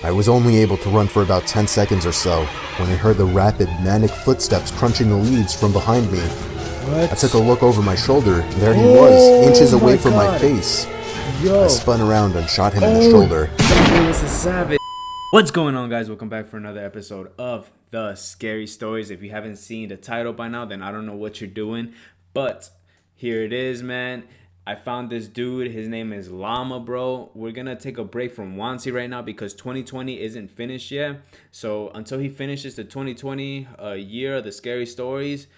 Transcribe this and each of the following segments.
I was only able to run for about 10 seconds or so when I heard the rapid, manic footsteps crunching the leaves from behind me. What? I took a look over my shoulder, and there he was, inches away from my God. face. Yo. I spun around and shot him in the shoulder. That was a savage. What's going on, guys? Welcome back for another episode of The Scary Stories. If you haven't seen the title by now, then I don't know what you're doing. But here it is, man. I found this dude. His name is Llama, bro. We're going to take a break from Wansi right now because 2020 isn't finished yet. So until he finishes the 2020 year of the scary stories,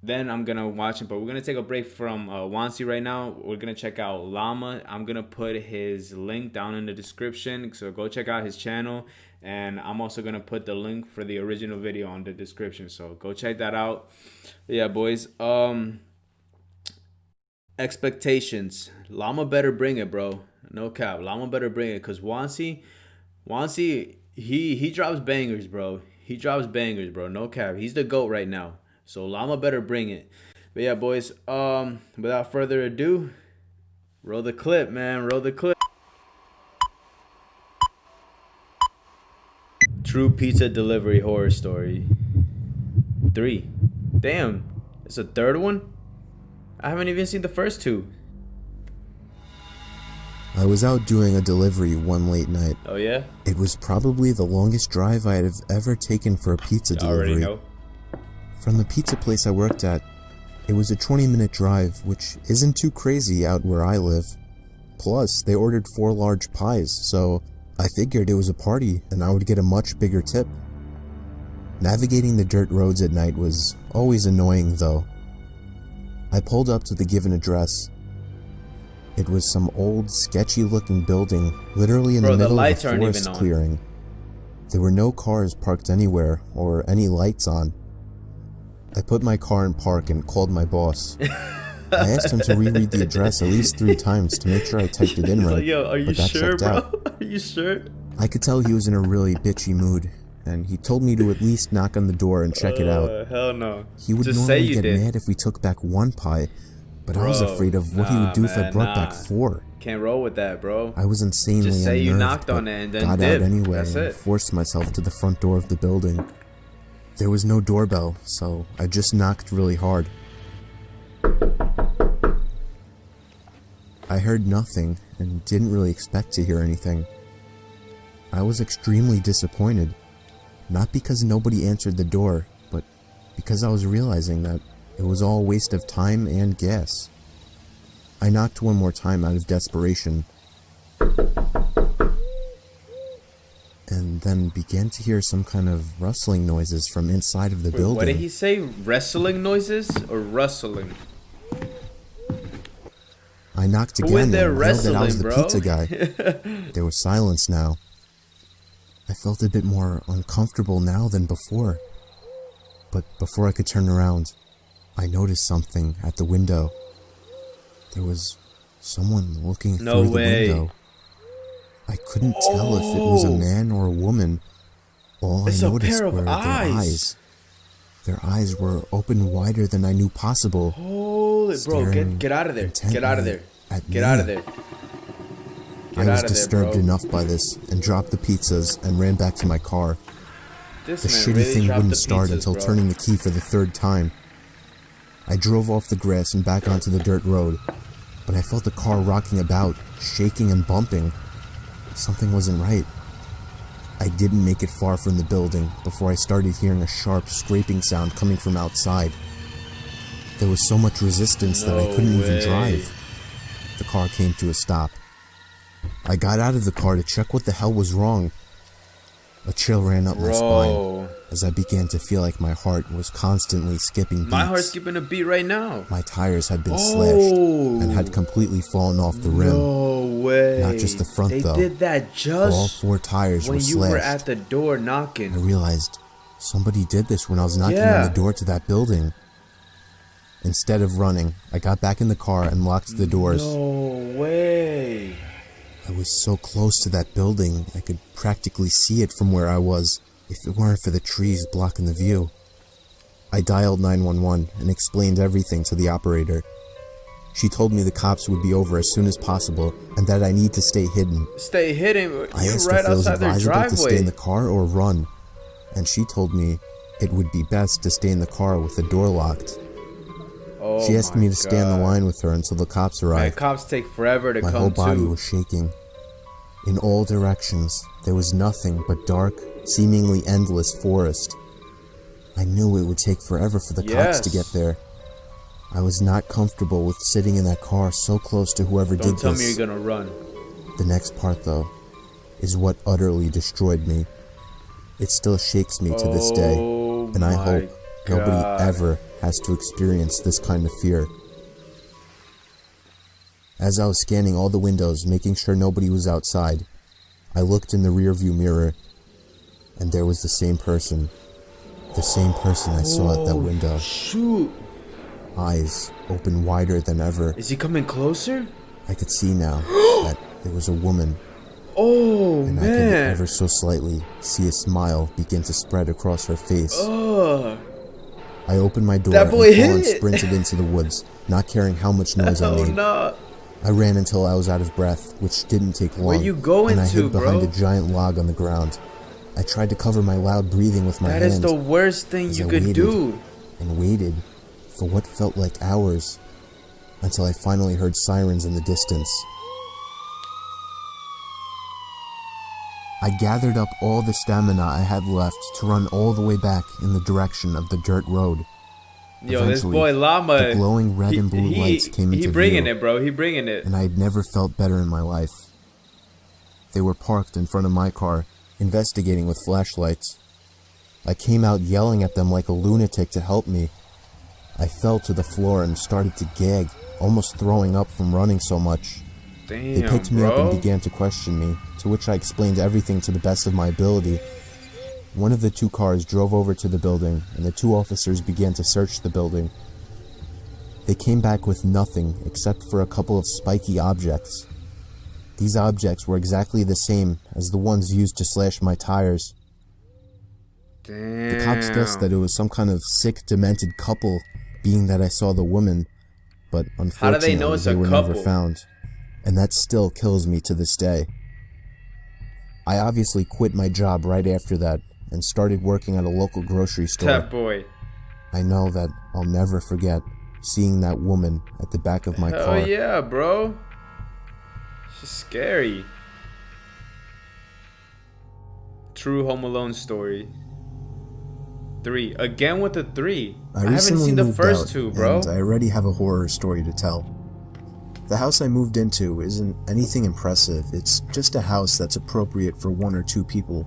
then I'm going to watch him. But we're going to take a break from Wansi right now. We're going to check out Llama. I'm going to put his link down in the description. So go check out his channel. And I'm also going to put the link for the original video on the description. So go check that out. Yeah, boys. Expectations. Llama better bring it, bro. No cap. Llama better bring it. Because Wansi, he drops bangers, bro. He drops bangers, bro. No cap. He's the GOAT right now. So Llama better bring it. But yeah, boys, without further ado, roll the clip, man. Roll the clip. True pizza delivery horror story 3. Damn, it's a third one? I haven't even seen the first 2. I was out doing a delivery one late night. Oh yeah? It was probably the longest drive I had ever taken for a pizza delivery. Already know. From the pizza place I worked at, it was a 20-minute drive, which isn't too crazy out where I live. Plus, they ordered 4 large pies, so I figured it was a party and I would get a much bigger tip. Navigating the dirt roads at night was always annoying, though. I pulled up to the given address. It was some old, sketchy-looking building, literally in the middle of a forest clearing. There were no cars parked anywhere, or any lights on. I put my car in park and called my boss. I asked him to reread the address at least 3 times to make sure I typed it in right. Like, yo, are you sure, bro? Out. Are you sure? I could tell he was in a really bitchy mood, and he told me to at least knock on the door and check it out. Hell no. He would Just normally get mad if we took back 1 pie, but I was afraid of what he would do if I brought back 4. Can't roll with that, bro. I was insanely Just say unnerved, you knocked on it and then got dip. out anyway That's and it. forced myself to the front door of the building. There was no doorbell, so I just knocked really hard. I heard nothing and didn't really expect to hear anything. I was extremely disappointed, not because nobody answered the door, but because I was realizing that it was all a waste of time and gas. I knocked 1 more time out of desperation, and then began to hear some kind of rustling noises from inside of the building. What did he say? Wrestling noises or rustling? I knocked again and yelled that I was the pizza guy. There was silence now. I felt a bit more uncomfortable now than before. But before I could turn around, I noticed something at the window. There was someone looking through the window. I couldn't tell if it was a man or a woman. All I noticed were their eyes. Their eyes were open wider than I knew possible. Holy bro, get out of there. Get out of there. Get out of there. I was disturbed enough by this and dropped the pizzas and ran back to my car. The shitty thing wouldn't start until turning the key for the 3rd time. I drove off the grass and back onto the dirt road, but I felt the car rocking about, shaking and bumping. Something wasn't right. I didn't make it far from the building before I started hearing a sharp scraping sound coming from outside. There was so much resistance that I couldn't even drive. The car came to a stop. I got out of the car to check what the hell was wrong. A chill ran up my spine as I began to feel like my heart was constantly skipping beats. My heart's skipping a beat right now. My tires had been slashed and had completely fallen off the rim. No way. Not just the front though. They did that just all 4 tires when were you slashed. were at the door knocking. I realized somebody did this when I was knocking on the door to that building. Instead of running, I got back in the car and locked the doors. No way. I was so close to that building, I could practically see it from where I was, if it weren't for the trees blocking the view. I dialed 911 and explained everything to the operator. She told me the cops would be over as soon as possible and that I need to stay hidden. Stay hidden? I You're asked right if it was outside their advisable to stay in the driveway. car or run, and she told me it would be best to stay in the car with the door locked. Oh She asked my me to stay on the God. line with her until the cops Man, arrived. cops take forever to My come whole body to. was shaking. In all directions, there was nothing but dark, seemingly endless forest. I knew it would take forever for the cops to get Yes. there. I was not comfortable with sitting in that car so close to whoever Don't did tell this. me you're gonna run. The next part, though, is what utterly destroyed me. It still shakes me to this day, Oh and I my hope nobody God. ever has to experience this kind of fear. As I was scanning all the windows, making sure nobody was outside, I looked in the rearview mirror, and there was the same person. The same person I saw at that window. Shoot. Eyes open wider than ever. Is he coming closer? I could see now that it was a woman, Oh and I could man. ever so slightly see a smile begin to spread across her face. Ugh. I opened my door That and boy full-on hit. sprinted into the woods, not caring how much noise I Oh made. no. I ran until I was out of breath, which didn't take long. Where you going and I to, hid behind bro? a giant log on the ground. I tried to cover my loud breathing with my That hand is the worst thing as you I could waited do. and waited for what felt like hours, until I finally heard sirens in the distance. I gathered up all the stamina I had left to run all the way back in the direction of the dirt road. Yo, this Eventually, boy Llama. the glowing red and blue lights came into He bringing view, it, bro. He bringing it. and I had never felt better in my life. They were parked in front of my car, investigating with flashlights. I came out yelling at them like a lunatic to help me. I fell to the floor and started to gag, almost throwing up from running so much. Damn, They picked me bro. up and began to question me, to which I explained everything to the best of my ability. One of the two cars drove over to the building, and the two officers began to search the building. They came back with nothing except for a couple of spiky objects. These objects were exactly the same as the ones used to slash my tires. Damn. The cops guessed that it was some kind of sick, demented couple, being that I saw the woman, but How do they know unfortunately it's they a were never couple? found, and that still kills me to this day. I obviously quit my job right after that and started working at a local grocery store. That boy. I know that I'll never forget seeing that woman at the back of my Hell car. yeah, bro. She's scary. True Home Alone story. 3. Again with the 3. I haven't recently seen the moved first out, 2, bro. and I already have a horror story to tell. The house I moved into isn't anything impressive. It's just a house that's appropriate for 1 or 2 people.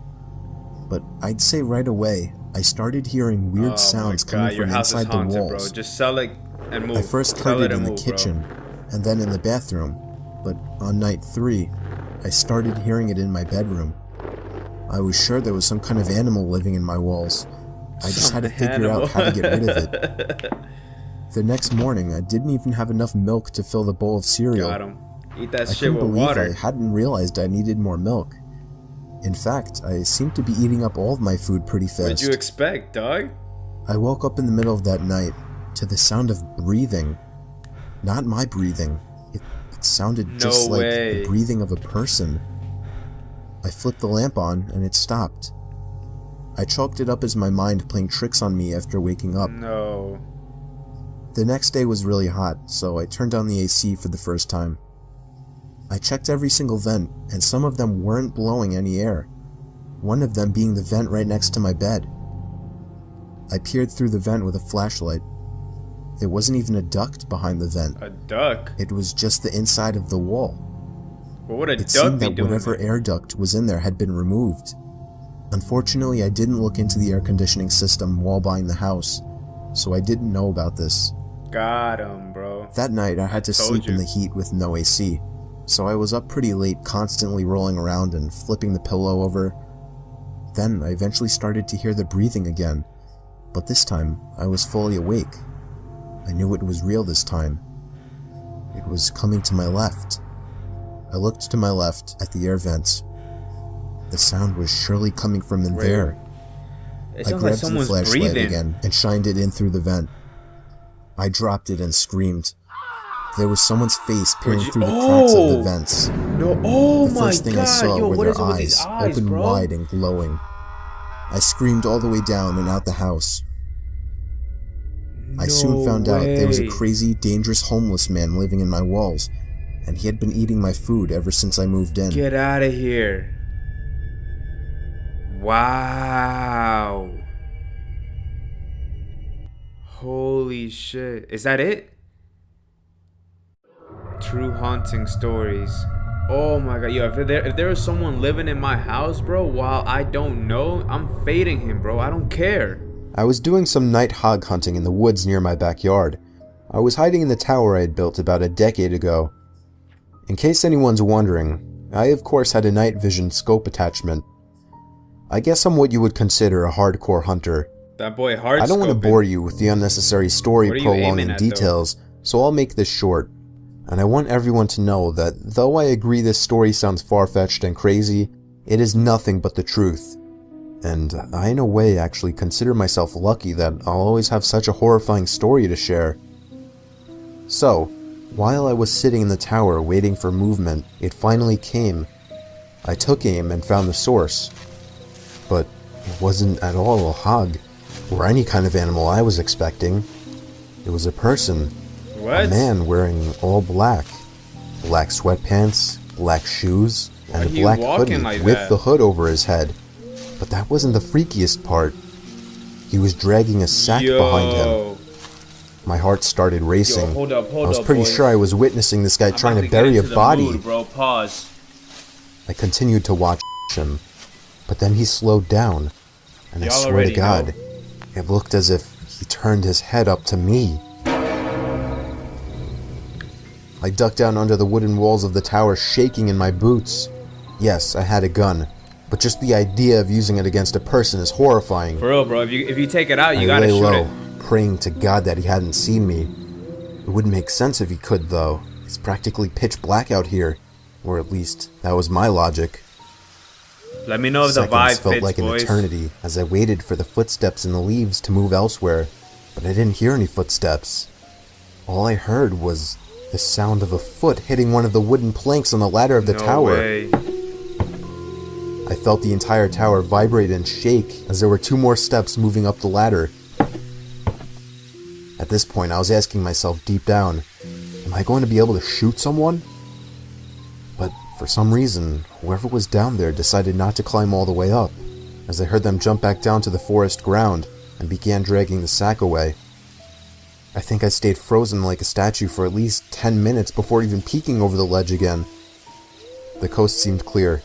But I'd say right away, I started hearing weird sounds coming your from house is inside the haunted, walls. bro. Just sell it and move. I first Sell heard it and in the move, bro. kitchen, and then in the bathroom, but on night 3, I started hearing it in my bedroom. I was sure there was some kind of animal living in my walls. I just had to figure out how to get rid of it. The next morning, I didn't even have enough milk to fill the bowl of cereal. Got him. Eat that I shit couldn't with believe water. I hadn't realized I needed more milk. In fact, I seemed to be eating up all of my food pretty fast. What'd you expect, dog? I woke up in the middle of that night to the sound of breathing. Not my breathing. It sounded just like the breathing of a person. I flipped the lamp on and it stopped. I chalked it up as my mind playing tricks on me after waking up. No. The next day was really hot, so I turned on the AC for the first time. I checked every single vent, and some of them weren't blowing any air. One of them being the vent right next to my bed. I peered through the vent with a flashlight. There wasn't even a duct behind the vent. A duck? It was just the inside of the wall. What would a It duck seemed be that doing? whatever air duct was in there had been removed. Unfortunately, I didn't look into the air conditioning system while buying the house, so I didn't know about this. Got him, bro. That night, I had to sleep in the heat with no AC, so I was up pretty late, constantly rolling around and flipping the pillow over. Then I eventually started to hear the breathing again, but this time I was fully awake. I knew it was real this time. It was coming to my left. I looked to my left at the air vents. The sound was surely coming from in there. It I sounds like grabbed the someone's flashlight breathing. again and shined it in through the vent. I dropped it and screamed. There was someone's face peering through the cracks of the vents. No, oh the my first thing god, I saw yo, were what their is it with these eyes, open bro? wide and glowing. I screamed all the way down and out the house. I soon found out there was a crazy, dangerous homeless man living in my walls, and he had been eating my food ever since I moved in. Get out of here. Wow. Holy shit. Is that it? True haunting stories. Oh my god, yo, if there is someone living in my house, bro, while I don't know, I'm fading him, bro. I don't care. I was doing some night hog hunting in the woods near my backyard. I was hiding in the tower I had built about a decade ago. In case anyone's wondering, I of course had a night vision scope attachment. I guess I'm what you would consider a hardcore hunter. That boy hard. I don't want to bore you with the unnecessary story prolonging details, so I'll make this short. And I want everyone to know that though I agree this story sounds far-fetched and crazy, it is nothing but the truth. And I in a way actually consider myself lucky that I'll always have such a horrifying story to share. So, while I was sitting in the tower waiting for movement, it finally came. I took aim and found the source. But it wasn't at all a hog, or any kind of animal I was expecting. It was a person. What? A man wearing all black. Black sweatpants, black shoes, and a black hoodie with the hood over his head. But that wasn't the freakiest part. He was dragging a sack behind him. My heart started racing. Yo, hold up, I was pretty sure I was witnessing this guy trying to bury a body. Mood, bro. Pause. I continued to watch him, but then he slowed down, and I swear to God, it looked as if he turned his head up to me. I ducked down under the wooden walls of the tower, shaking in my boots. Yes, I had a gun, but just the idea of using it against a person is horrifying. For real, bro. If you take it out, you gotta shoot low, it. Praying to God that he hadn't seen me. It wouldn't make sense if he could, though. It's practically pitch black out here, or at least that was my logic. Let me know if the vibe felt fits, like an boys. eternity as I waited for the footsteps in the leaves to move elsewhere, but I didn't hear any footsteps. All I heard was the sound of a foot hitting one of the wooden planks on the ladder of the tower. Way. I felt the entire tower vibrate and shake as there were 2 more steps moving up the ladder. At this point, I was asking myself deep down, am I going to be able to shoot someone? But for some reason, whoever was down there decided not to climb all the way up, as I heard them jump back down to the forest ground and began dragging the sack away. I think I stayed frozen like a statue for at least 10 minutes before even peeking over the ledge again. The coast seemed clear.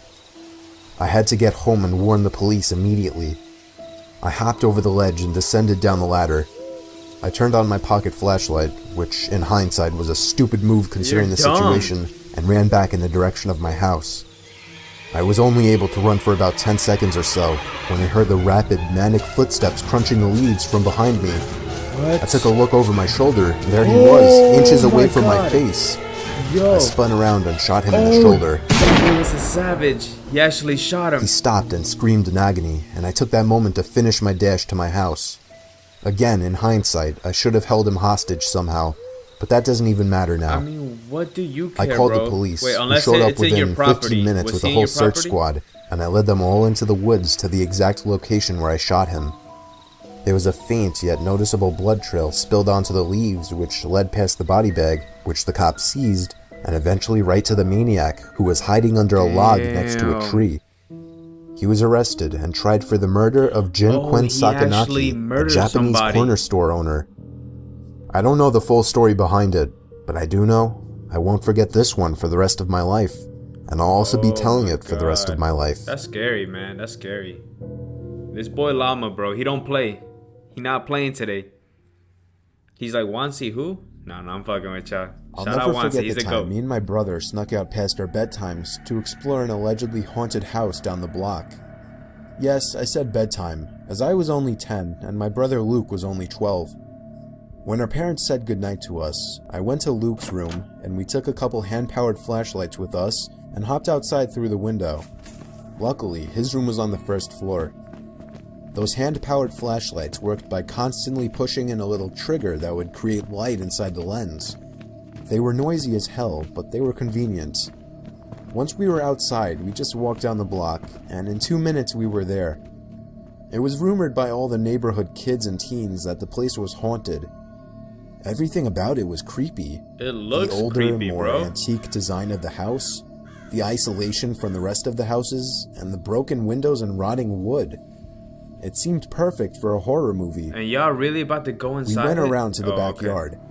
I had to get home and warn the police immediately. I hopped over the ledge and descended down the ladder. I turned on my pocket flashlight, which in hindsight was a stupid move considering the situation, and ran back in the direction of my house. I was only able to run for about 10 seconds or so when I heard the rapid, manic footsteps crunching the leaves from behind me. What? I took a look over my shoulder, and there he was, inches away from my face. Yo. I spun around and shot him in the shoulder. He was a savage. He actually shot him. He stopped and screamed in agony, and I took that moment to finish my dash to my house. Again, in hindsight, I should have held him hostage somehow, but that doesn't even matter now. I mean, what do you care, I called bro? the police, Wait, who showed up within 15 minutes with a whole search squad, and I led them all into the woods to the exact location where I shot him. There was a faint yet noticeable blood trail spilled onto the leaves which led past the body bag, which the cops seized, and eventually right to the maniac, who was hiding under a log next to a tree. He was arrested and tried for the murder of Jin Quen Sakanaki, a Japanese corner store owner. I don't know the full story behind it, but I do know I won't forget this one for the rest of my life, and I'll also be telling it for the rest of my life. That's scary, man. That's scary. This boy Llama, bro, he don't play. He not playing today. He's like, Wansi who? No, I'm fucking with y'all. I'll never forget the time me and my brother snuck out past our bedtimes to explore an allegedly haunted house down the block. Yes, I said bedtime, as I was only 10 and my brother Luke was only 12. When our parents said goodnight to us, I went to Luke's room and we took a couple hand-powered flashlights with us and hopped outside through the window. Luckily, his room was on the first floor. Those hand-powered flashlights worked by constantly pushing in a little trigger that would create light inside the lens. They were noisy as hell, but they were convenient. Once we were outside, we just walked down the block, and in 2 minutes we were there. It was rumored by all the neighborhood kids and teens that the place was haunted. Everything about it was creepy. It looks the older, creepy, more bro. antique design of the house, the isolation from the rest of the houses, and the broken windows and rotting wood. It seemed perfect for a horror movie. And y'all really about to go inside? We went around to the backyard. Okay.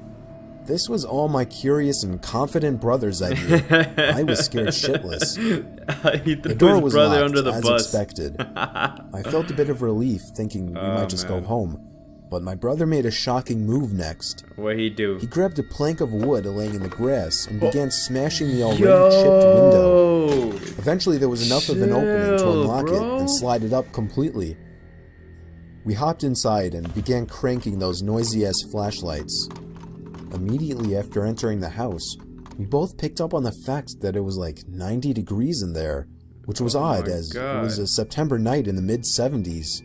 This was all my curious and confident brother's idea. I was scared shitless. The door was locked, under the as bus. expected. I felt a bit of relief, thinking we might just go home. But my brother made a shocking move next. What'd he do? He grabbed a plank of wood laying in the grass and began smashing the already chipped window. Eventually there was enough of an opening to unlock it and slide it up completely. We hopped inside and began cranking those noisy-ass flashlights. Immediately after entering the house, we both picked up on the fact that it was like 90 degrees in there, which was odd as it was a September night in the mid-70s.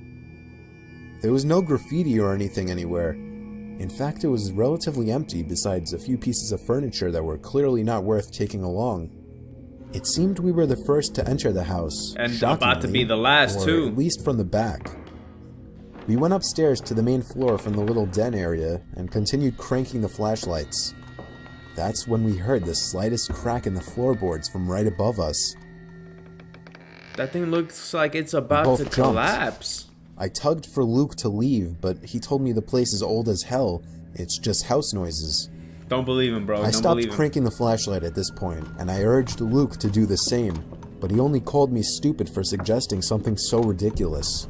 There was no graffiti or anything anywhere. In fact, it was relatively empty besides a few pieces of furniture that were clearly not worth taking along. It seemed we were the first to enter the house, and about to be the last too, at least from the back. We went upstairs to the main floor from the little den area and continued cranking the flashlights. That's when we heard the slightest crack in the floorboards from right above us. That thing looks like it's about to collapse. I tugged for Luke to leave, but he told me the place is old as hell. It's just house noises. Don't believe him, bro. I stopped cranking the flashlight at this point, and I urged Luke to do the same, but he only called me stupid for suggesting something so ridiculous.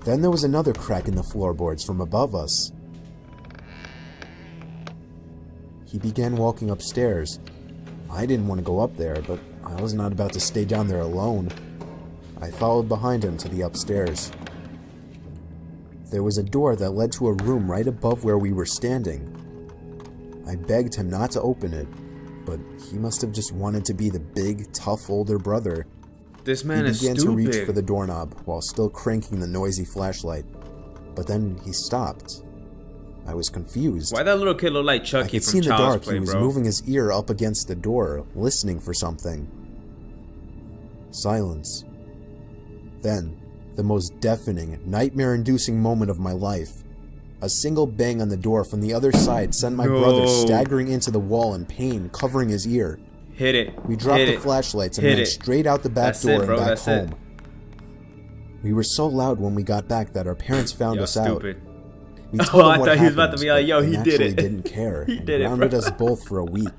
Then there was another crack in the floorboards from above us. He began walking upstairs. I didn't want to go up there, but I was not about to stay down there alone. I followed behind him to the upstairs. There was a door that led to a room right above where we were standing. I begged him not to open it, but he must have just wanted to be the big, tough older brother. This man is stupid. He began to reach for the doorknob while still cranking the noisy flashlight, but then he stopped. I was confused. Why that little kid look like Chucky from Child's Play, bro? I could see in the dark he was moving his ear up against the door, listening for something. Silence. Then, the most deafening, nightmare-inducing moment of my life. A single bang on the door from the other side sent my brother staggering into the wall in pain, covering his ear. Hit it. We dropped the flashlights and ran straight out the back door and back home. We were so loud when we got back that our parents found us out. We told them what thought he was about to be like, yo, he did it. Didn't care. He did it, grounded us both for a week.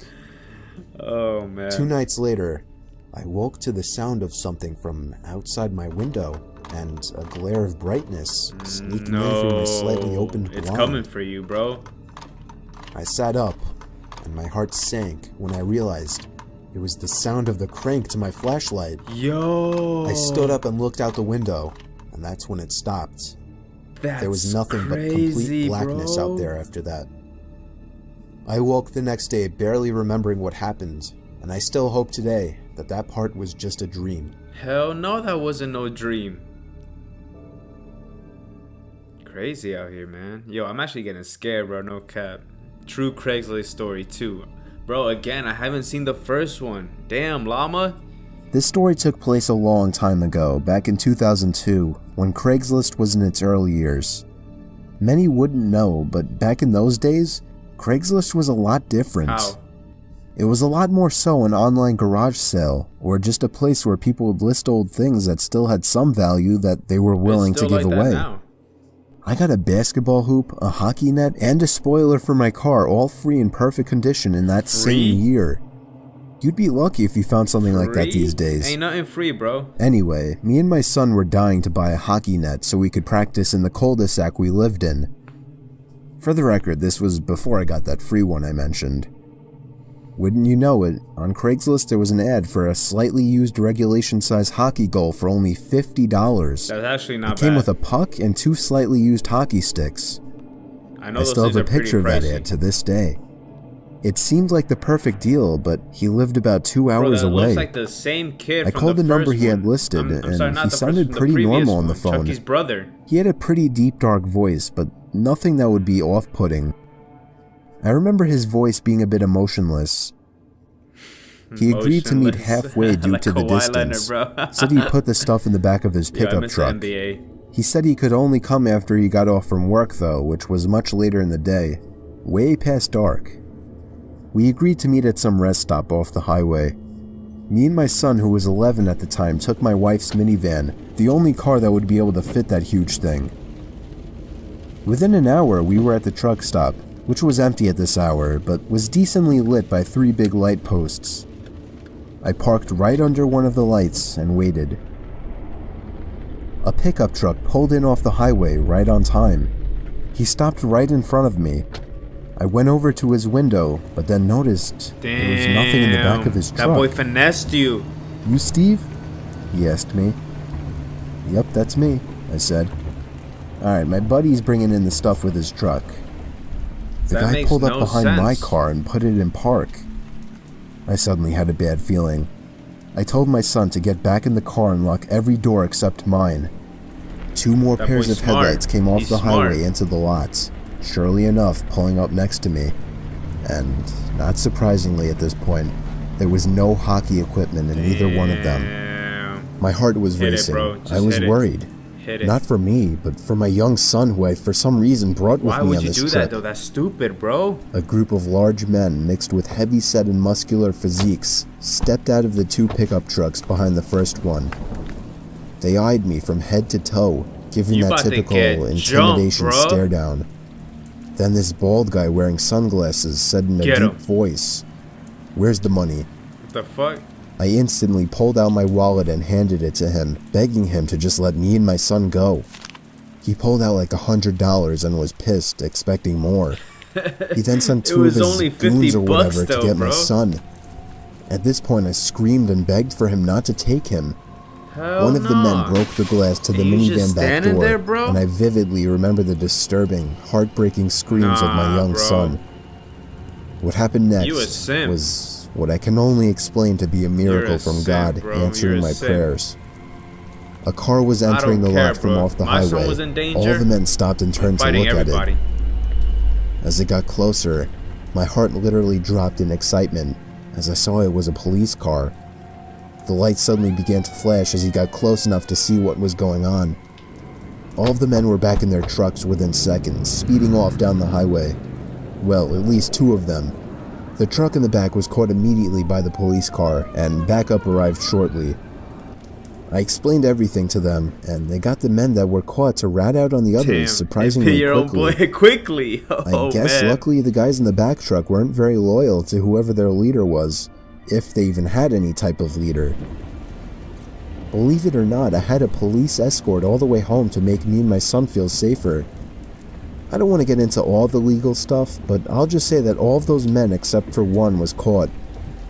Oh, man. 2 nights later, I woke to the sound of something from outside my window and a glare of brightness sneaking in through my slightly opened blind. It's coming for you, bro. I sat up, and my heart sank when I realized it was the sound of the crank to my flashlight. Yo! I stood up and looked out the window, and that's when it stopped. There was nothing but complete blackness out there after that. I woke the next day barely remembering what happened, and I still hope today that that part was just a dream. Hell no, that wasn't no dream. Crazy out here, man. Yo, I'm actually getting scared, bro. No cap. True Craigslist story too. Bro, again, I haven't seen the first one. Damn, llama. This story took place a long time ago, back in 2002, when Craigslist was in its early years. Many wouldn't know, but back in those days, Craigslist was a lot different. How? It was a lot more so an online garage sale, or just a place where people would list old things that still had some value that they were willing to give away. I got a basketball hoop, a hockey net, and a spoiler for my car, all free in perfect condition in that same year. You'd be lucky if you found something like that these days. Ain't nothing free, bro. Anyway, me and my son were dying to buy a hockey net so we could practice in the cul-de-sac we lived in. For the record, this was before I got that free one I mentioned. Wouldn't you know it, on Craigslist there was an ad for a slightly used regulation-size hockey goal for only $50. That's actually not bad. It came with a puck and 2 slightly used hockey sticks. I still have a picture of that ad to this day. It seemed like the perfect deal, but he lived about 2 hours away. Looks like the same kid. I called the number he had listed, and he sounded pretty normal on the phone. Chucky's brother. He had a pretty deep, dark voice, but nothing that would be off-putting. I remember his voice being a bit emotionless. He agreed to meet halfway due like to the distance. Said he'd put the stuff in the back of his pickup truck. He said he could only come after he got off from work though, which was much later in the day, way past dark. We agreed to meet at some rest stop off the highway. Me and my son, who was 11 at the time, took my wife's minivan, the only car that would be able to fit that huge thing. Within an hour, we were at the truck stop, which was empty at this hour, but was decently lit by 3 big light posts. I parked right under one of the lights and waited. A pickup truck pulled in off the highway right on time. He stopped right in front of me. I went over to his window, but then noticed there was nothing in the back of his truck. That boy finessed you. You, Steve? He asked me. Yep, that's me, I said. Alright, my buddy's bringing in the stuff with his truck. The guy pulled up behind my car and put it in park. I suddenly had a bad feeling. I told my son to get back in the car and lock every door except mine. 2 more pairs of headlights came off the highway into the lots, surely enough pulling up next to me. And, not surprisingly at this point, there was no hockey equipment in either one of them. My heart was racing. I was worried. Not for me, but for my young son who I for some reason brought with me on this trip. Why would you do that though? That's stupid, bro. A group of large men mixed with heavy-set and muscular physiques stepped out of the 2 pickup trucks behind the first one. They eyed me from head to toe, giving that typical intimidation stare down. Then this bald guy wearing sunglasses said in a deep voice, "Where's the money?" What the fuck? I instantly pulled out my wallet and handed it to him, begging him to just let me and my son go. He pulled out like $100 and was pissed, expecting more. He then sent 2 of his goons or whatever to get my son. At this point I screamed and begged for him not to take him. One of the men broke the glass to the minivan back door, and I vividly remember the disturbing, heartbreaking screams of my young son. What happened next was what I can only explain to be a miracle from God answering my prayers. A car was entering the lot from off the highway. All the men stopped and turned to look at it. As it got closer, my heart literally dropped in excitement as I saw it was a police car. The lights suddenly began to flash as he got close enough to see what was going on. All of the men were back in their trucks within seconds, speeding off down the highway. Well, at least 2 of them. The truck in the back was caught immediately by the police car, and backup arrived shortly. I explained everything to them, and they got the men that were caught to rat out on the others surprisingly quickly. I guess luckily the guys in the back truck weren't very loyal to whoever their leader was, if they even had any type of leader. Believe it or not, I had a police escort all the way home to make me and my son feel safer. I don't want to get into all the legal stuff, but I'll just say that all of those men except for one was caught,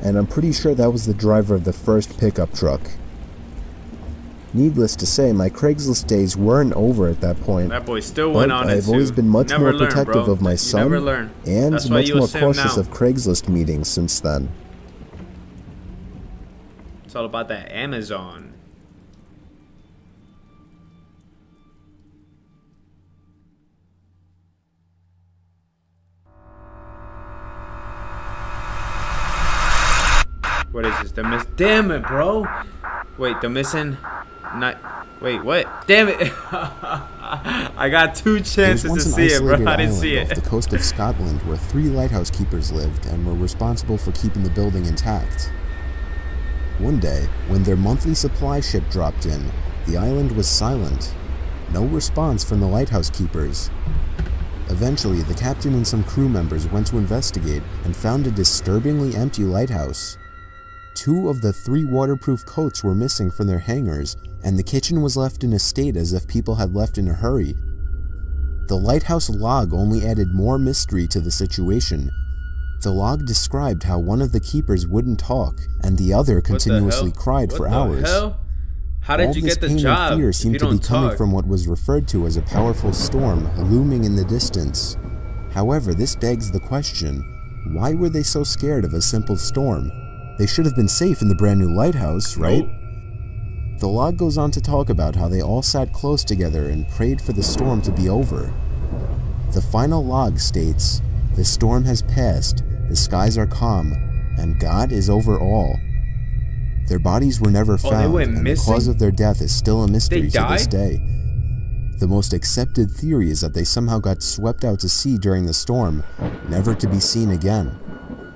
and I'm pretty sure that was the driver of the first pickup truck. Needless to say, my Craigslist days weren't over at that point. That boy still went on it. I've always been much more protective of my son, and much more cautious of Craigslist meetings since then. It's all about that Amazon. What is this? Damn it, bro. Wait, the missing... Wait, what? Damn it. I got 2 chances to see it, bro. I didn't see it. Off the coast of Scotland where 3 lighthouse keepers lived and were responsible for keeping the building intact. One day, when their monthly supply ship dropped in, the island was silent. No response from the lighthouse keepers. Eventually, the captain and some crew members went to investigate and found a disturbingly empty lighthouse. 2 of the 3 waterproof coats were missing from their hangars, and the kitchen was left in a state as if people had left in a hurry. The lighthouse log only added more mystery to the situation. The log described how one of the keepers wouldn't talk, and the other continuously cried for hours. How did you get the job? All this pain and fear seemed to be coming from what was referred to as a powerful storm looming in the distance. However, this begs the question, why were they so scared of a simple storm? They should have been safe in the brand new lighthouse, right? Nope. The log goes on to talk about how they all sat close together and prayed for the storm to be over. The final log states, The storm has passed, the skies are calm, and God is over all. Their bodies were never found, and the cause of their death is still a mystery to this day. The most accepted theory is that they somehow got swept out to sea during the storm, never to be seen again.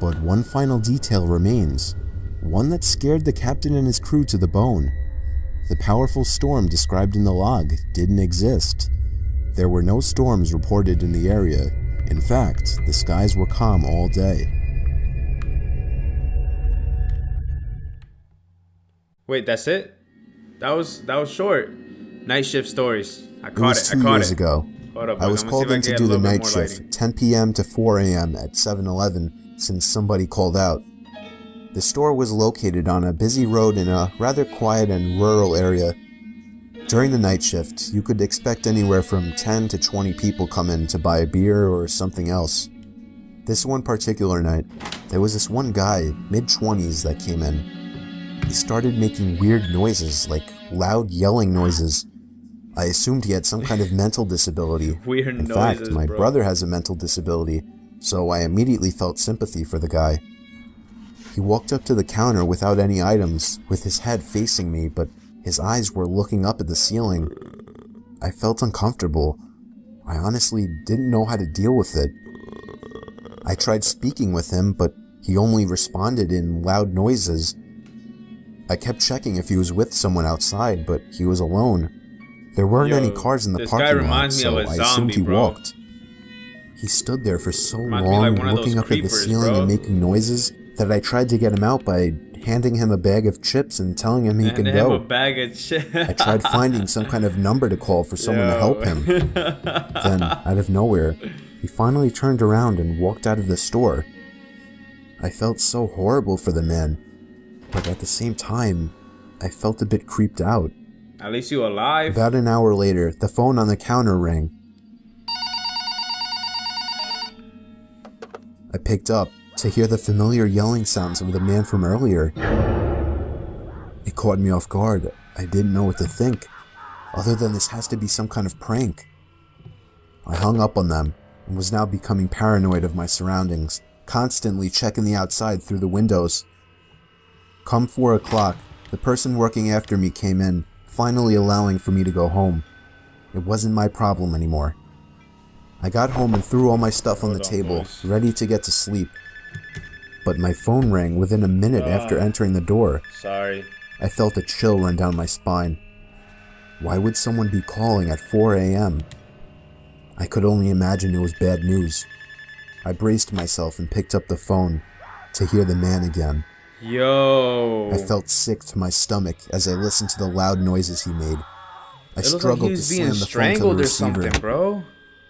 But one final detail remains, one that scared the captain and his crew to the bone. The powerful storm described in the log didn't exist. There were no storms reported in the area. In fact, the skies were calm all day. Wait, that's it? That was short. Night shift stories. I caught it. It was 2 years ago. Hold up, I was called in to do the night shift, lighting. 10 p.m. to 4 a.m. at 7-Eleven, since somebody called out. The store was located on a busy road in a rather quiet and rural area. During the night shift, you could expect anywhere from 10 to 20 people come in to buy a beer or something else. This one particular night, there was this one guy, mid-20s, that came in. He started making weird noises, like loud yelling noises. I assumed he had some kind of mental disability. In fact, my brother has a mental disability, so I immediately felt sympathy for the guy. He walked up to the counter without any items, with his head facing me, but his eyes were looking up at the ceiling. I felt uncomfortable. I honestly didn't know how to deal with it. I tried speaking with him, but he only responded in loud noises. I kept checking if he was with someone outside, but he was alone. There weren't any cars in the parking lot, so I assumed he walked. He stood there for so long, looking up at the ceiling and making noises, that I tried to get him out by handing him a bag of chips and telling him he could go. I tried finding some kind of number to call for someone to help him. Then, out of nowhere, he finally turned around and walked out of the store. I felt so horrible for the man, but at the same time, I felt a bit creeped out. At least you alive. About an hour later, the phone on the counter rang. I picked up to hear the familiar yelling sounds of the man from earlier. It caught me off guard. I didn't know what to think, other than this has to be some kind of prank. I hung up on them and was now becoming paranoid of my surroundings, constantly checking the outside through the windows. Come 4 o'clock, the person working after me came in, finally allowing for me to go home. It wasn't my problem anymore. I got home and threw all my stuff on the table, ready to get to sleep. But my phone rang within a minute after entering the door. Sorry. I felt a chill run down my spine. Why would someone be calling at 4 a.m.? I could only imagine it was bad news. I braced myself and picked up the phone to hear the man again. Yo. I felt sick to my stomach as I listened to the loud noises he made. I struggled to slam the phone to the receiver. Bro.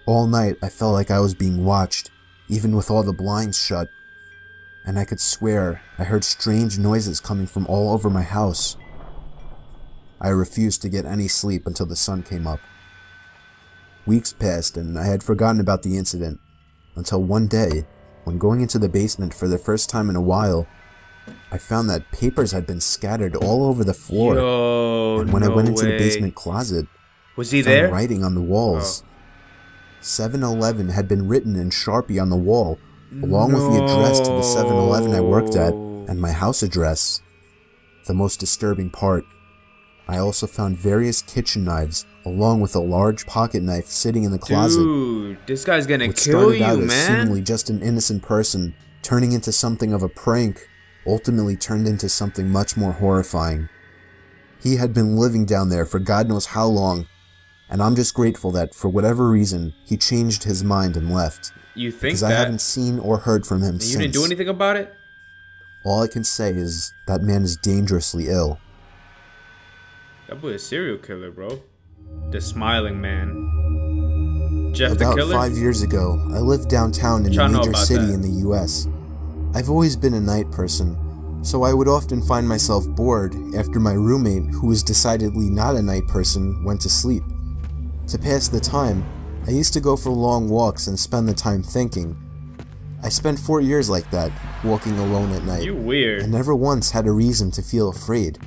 All night, I felt like I was being watched, even with all the blinds shut. And I could swear I heard strange noises coming from all over my house. I refused to get any sleep until the sun came up. Weeks passed and I had forgotten about the incident, until one day, when going into the basement for the first time in a while, I found that papers had been scattered all over the floor. Yo, and when I went into the basement closet, was he I found there? writing on the walls. 7-Eleven had been written in Sharpie on the wall, along with the address to the 7-Eleven I worked at and my house address. The most disturbing part, I also found various kitchen knives, along with a large pocket knife sitting in the closet. Dude, this guy's gonna What kill started out you, as man. seemingly just an innocent person, turning into something of a prank, ultimately turned into something much more horrifying. He had been living down there for God knows how long, and I'm just grateful that, for whatever reason, he changed his mind and left. You think Because that? I haven't seen or heard from him since. You didn't do anything about it? All I can say is that man is dangerously ill. That boy is a serial killer, bro. The smiling man. Jeff the About killer? 5 years ago, I lived downtown in a major city that. in the US. I've always been a night person, so I would often find myself bored after my roommate, who was decidedly not a night person, went to sleep. To pass the time, I used to go for long walks and spend the time thinking. I spent 4 years like that, walking alone at night. You weird. And never once had a reason to feel afraid.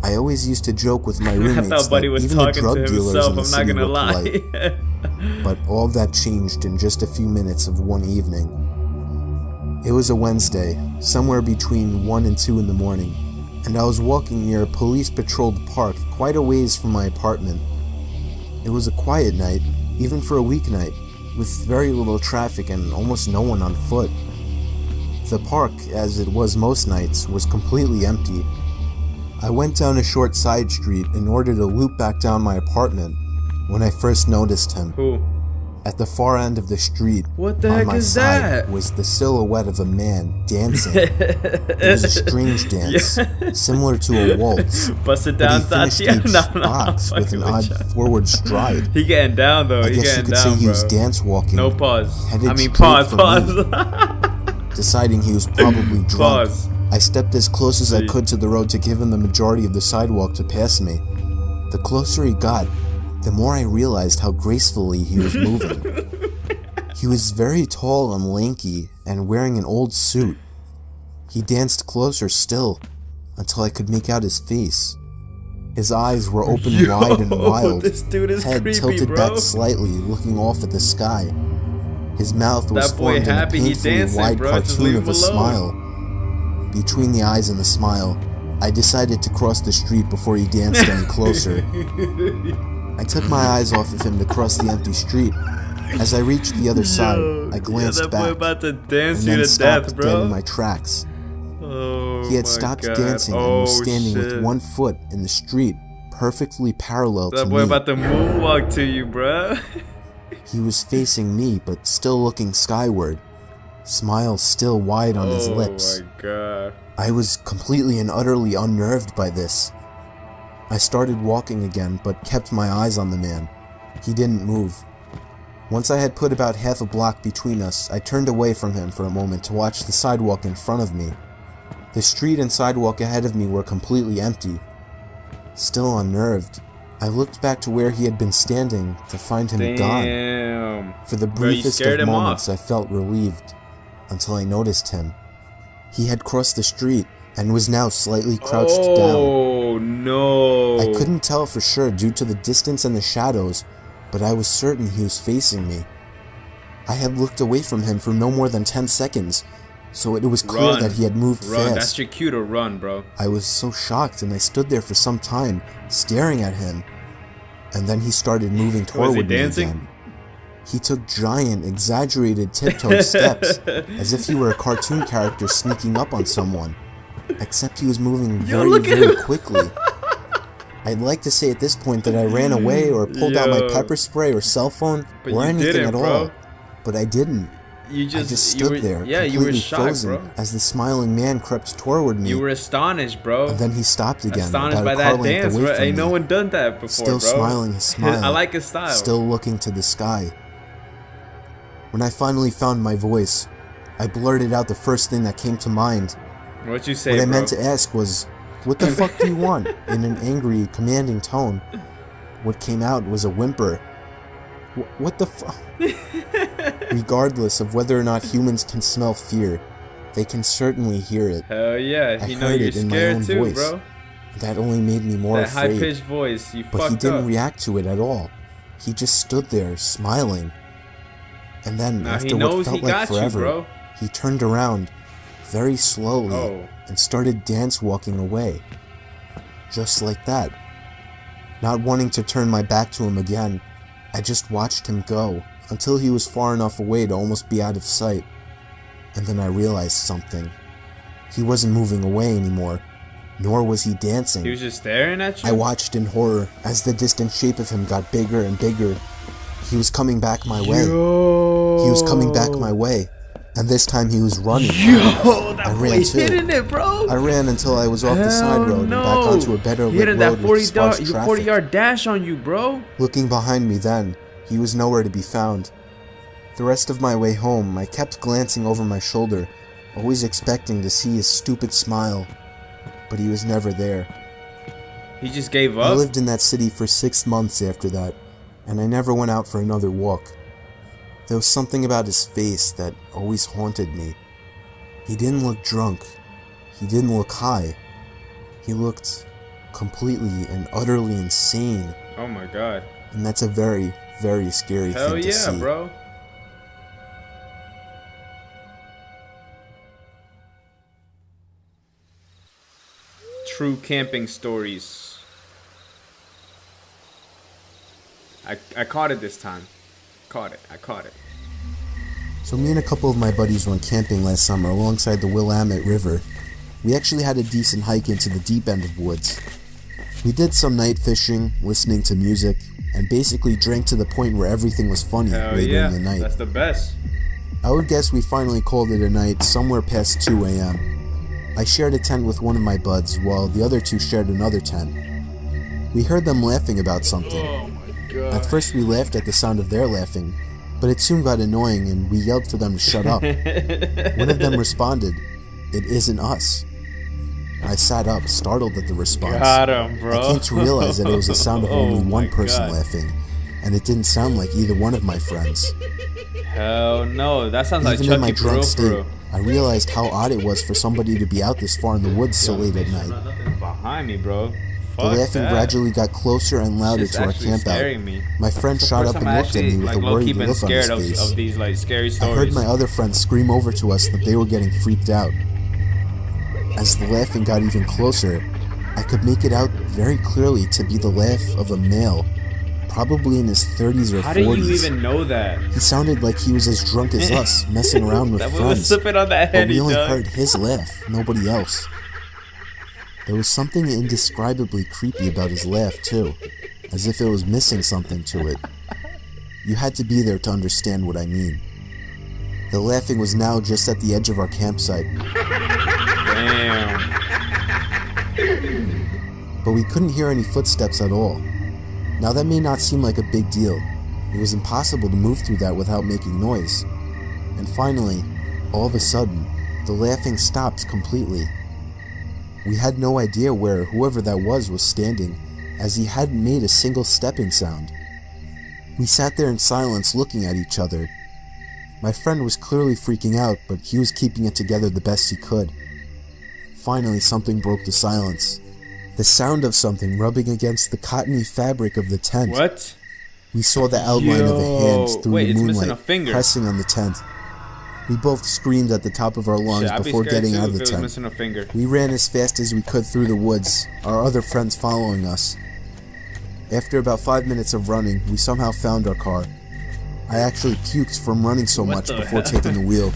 I always used to joke with my roommates I thought Buddy that was even the talking drug to dealers in himself, the I'm not city gonna were lie. polite. But all that changed in just a few minutes of one evening. It was a Wednesday, somewhere between 1 and 2 in the morning, and I was walking near a police-patrolled park quite a ways from my apartment. It was a quiet night, even for a weeknight, with very little traffic and almost no one on foot. The park, as it was most nights, was completely empty. I went down a short side street in order to loop back down my apartment when I first noticed him. Who? At the far end of the street, What the on heck my is side, that? was the silhouette of a man dancing. It was a strange dance, similar to a waltz, Bust it but down, he finished Tatiana. each No, box with an odd forward stride. He getting down though. I He guess you getting could down, say he was bro. dance walking. No pause. Headed I mean straight pause. for Pause. Deciding he was probably drunk, Pause. I stepped as close as I could to the road to give him the majority of the sidewalk to pass me. The closer he got, the more I realized how gracefully he was moving. He was very tall and lanky and wearing an old suit. He danced closer still until I could make out his face. His eyes were open wide and wild, This dude is head creepy, tilted bro. back slightly, looking off at the sky. His mouth was That boy formed in a happy, he painfully dancing, wide bro. Just cartoon leave of him a alone. smile. Between the eyes and the smile, I decided to cross the street before he danced any closer. I took my eyes off of him to cross the empty street. As I reached the other side, I glanced that back boy about to dance and you then to stopped death, dead in bro. my tracks. Oh, He had my stopped God. dancing and Oh, was standing shit. with one foot in the street, perfectly parallel That to boy me. about to moonwalk to you, bro. He was facing me, but still looking skyward, smile still wide on his lips. Oh my God. I was completely and utterly unnerved by this. I started walking again, but kept my eyes on the man. He didn't move. Once I had put about half a block between us, I turned away from him for a moment to watch the sidewalk in front of me. The street and sidewalk ahead of me were completely empty. Still unnerved, I looked back to where he had been standing to find him gone. Damn. For the Bro, you briefest scared of him moments, off. I felt relieved, until I noticed him. He had crossed the street and was now slightly crouched down. Oh, no. I couldn't tell for sure due to the distance and the shadows, but I was certain he was facing me. I had looked away from him for no more than 10 seconds, so it was clear Run. that he had moved Run. fast. That's your cue to run, bro. I was so shocked and I stood there for some time, staring at him. And then he started moving toward me dancing? again. He took giant, exaggerated tiptoe steps, as if he were a cartoon character sneaking up on someone. Except he was moving very, look at very him. quickly. I'd like to say at this point that I ran away or pulled out my Yo. pepper spray or cell phone But or you anything didn't, at bro. all. But I didn't. You I just you stood were, there, yeah, you completely were shocked, frozen, bro. as the smiling man crept toward me. You were astonished, bro. And then he stopped again, Astonished about by a car that length dance, away bro. from Ain't no me, one done that before, still bro. smiling his smile. I like his style. Still looking to the sky. When I finally found my voice, I blurted out the first thing that came to mind. What you say, What I bro? meant to ask was, "What the fuck do you want?" in an angry, commanding tone. What came out was a whimper. What the fuck? Regardless of whether or not humans can smell fear, they can certainly hear it. Hell yeah, I you know heard you're it in my scared own too, voice. bro. That only made me more That high afraid. pitched voice, you But he fucked didn't up. react to it at all. He just stood there, smiling. And then, Now after he what knows felt he like got you, forever, bro. he turned around, very slowly, Oh. and started dance walking away. Just like that. Not wanting to turn my back to him again, I just watched him go, until he was far enough away to almost be out of sight. And then I realized something. He wasn't moving away anymore, nor was he dancing. He was just staring at you? I watched in horror as the distant shape of him got bigger and bigger. He was coming back my way. Yo. He was coming back my way. And this time he was running. Yo, that I boy ran too. hitting it, bro. I ran until I was off the side Hell road and no. back onto a better He lit hitting road that with sparse 40 traffic. yard dash on you, bro. Looking behind me then, he was nowhere to be found. The rest of my way home, I kept glancing over my shoulder, always expecting to see his stupid smile. But he was never there. He just gave I up. lived in that city for 6 months after that, and I never went out for another walk. There was something about his face that always haunted me. He didn't look drunk. He didn't look high. He looked completely and utterly insane. Oh my god. And that's a very, very scary thing to see. Hell yeah, bro. True camping stories. I caught it this time. I caught it. So me and a couple of my buddies went camping last summer alongside the Willamette River. We actually had a decent hike into the deep end of woods. We did some night fishing, listening to music, and basically drank to the point where everything was funny later in the night. That's the best. I would guess we finally called it a night somewhere past 2 a.m. I shared a tent with one of my buds while the other two shared another tent. We heard them laughing about something. Oh my god. At first we laughed at the sound of their laughing, but it soon got annoying and we yelled for them to shut up. One of them responded, "It isn't us." I sat up, startled at the response. Got him, bro. I came to realize that it was the sound of only one person God. laughing, and it didn't sound like either one of my friends. Hell no, that sounds like Even Chucky in my for drunk real, state, I realized how odd it was for somebody to be out this far in the woods so late at night. Nothing behind me, bro. The laughing gradually got closer and louder to our campout. My friend shot up and looked at me with a worried look on his face. Of these, like, scary I stories. heard my other friends scream over to us that they were getting freaked out. As the laughing got even closer, I could make it out very clearly to be the laugh of a male, probably in his 30s or 40s. How do you even know that? He sounded like he was as drunk as us, messing around with That friends. was slipping on that But head, we only dog. heard his laugh, nobody else. There was something indescribably creepy about his laugh, too, as if it was missing something to it. You had to be there to understand what I mean. The laughing was now just at the edge of our campsite, Damn. but we couldn't hear any footsteps at all. Now that may not seem like a big deal. It was impossible to move through that without making noise. And finally, all of a sudden, the laughing stopped completely. We had no idea where whoever that was standing, as he hadn't made a single stepping sound. We sat there in silence looking at each other. My friend was clearly freaking out, but he was keeping it together the best he could. Finally, something broke the silence. The sound of something rubbing against the cottony fabric of the tent. What? We saw the outline of a hand through Wait, the it's missing a moonlight finger. pressing on the tent. We both screamed at the top of our lungs Shit, I'd be before scared getting too out of if the it was tent. missing a finger. We ran as fast as we could through the woods, our other friends following us. After about 5 minutes of running, we somehow found our car. I actually puked from running so much before taking the wheel.